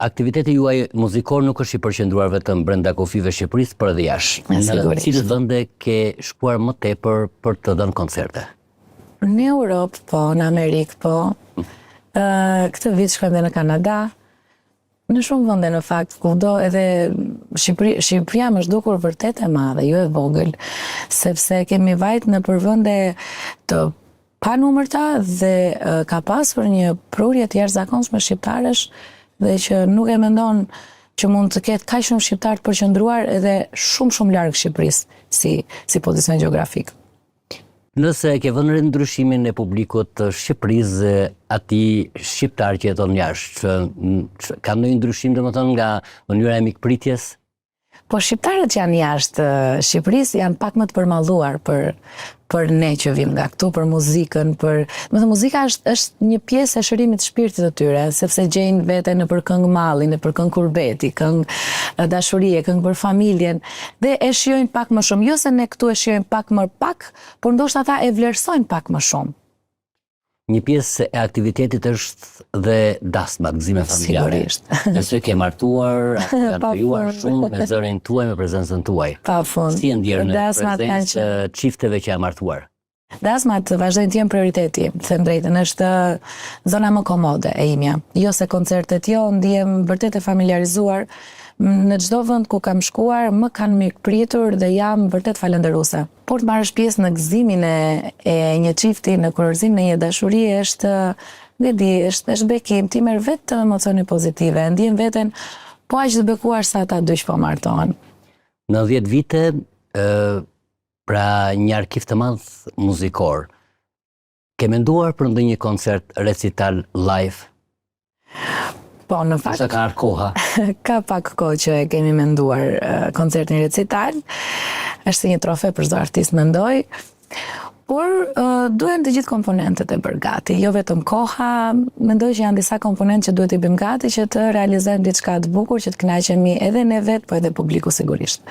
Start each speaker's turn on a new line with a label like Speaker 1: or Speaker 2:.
Speaker 1: aktiviteti juaj muzikor nuk është i përqendruar vetëm brenda kufive Shqipërisë, por edhe jashtë. Në cilët vende ke shkuar më tepër për të dhënë koncerte?
Speaker 2: Në Europë, po, në Amerikë, po. Këtë vit shkojmë dhe në Kanada. Në shumë vende në fakt, kudo edhe Shqipëria më është dukur vërtet e madhe, jo e vogël, sepse kemi vajt në përvende të panumërta dhe ka pasur një prurje të jashtëzakonshme shqiptarësh dhe që nuk e mendon që mund të ketë kaq shumë shqiptar të përqendruar edhe shumë larg Shqipërisë si pozicion gjeografik.
Speaker 1: Nëse ke vënë re ndryshimin e publikut të Shqipërisë atij shqiptar që jeton jashtë, ka ndonjë ndryshim domethënë nga mënyra e mikpritjes?
Speaker 2: Po shqiptarët që janë jashtë Shqipërisë janë pak më të përmalluar për ne që vim nga këtu, për muzikën, muzika është një pjesë e shërimit të shpirtit të tyre, sepse gjejnë veten nëpër këngë malli, nëpër këngë kurbeti, këngë dashurie, këngë për familjen, dhe e shijojnë pak më shumë. Jo se ne këtu e shijojnë pak më pak, por ndoshta ata e vlerësojnë pak më shumë.
Speaker 1: Një pjesë e aktivitetit është dhe dasma, gëzime familjare.
Speaker 2: Sigurisht.
Speaker 1: Nëse ke martuar, kanë krijuar shumë me zërin tuaj, me prezencën tuaj.
Speaker 2: Pafund.
Speaker 1: Si e ndjerë në prezencë çifteve që janë martuar?
Speaker 2: Dasmat vazhdojnë të jenë prioriteti, them drejtën, është zona më komode e imja. Jo se koncertet jo, ndihem vërtet e familiarizuar. Në çdo vend ku kam shkuar, më kanë mikpritur dhe jam vërtet falënderuese. Por të marrësh pjesë në gëzimin e një çifti, në kurorëzim në një dashuri është bekim, ti merr vetëm emocione pozitive, ndjen veten po aq të bekuar sa ata dy që po martohen.
Speaker 1: Në 10 vite, pra një arkiv të madh muzikor, ke menduar për ndonjë koncert recital live?
Speaker 2: Po, në fakt,
Speaker 1: ka ardhur koha.
Speaker 2: Ka pak kohë që e kemi menduar koncertin recital. Është një trofe për çdo artist, mendoj. Por duhen të gjithë komponentët e bërë gati, jo vetëm koha. Mendoj që janë disa komponentë që duhet i bëjmë gati që të realizojmë diçka të bukur, që të kënaqemi edhe ne vetë, po edhe publiku sigurisht.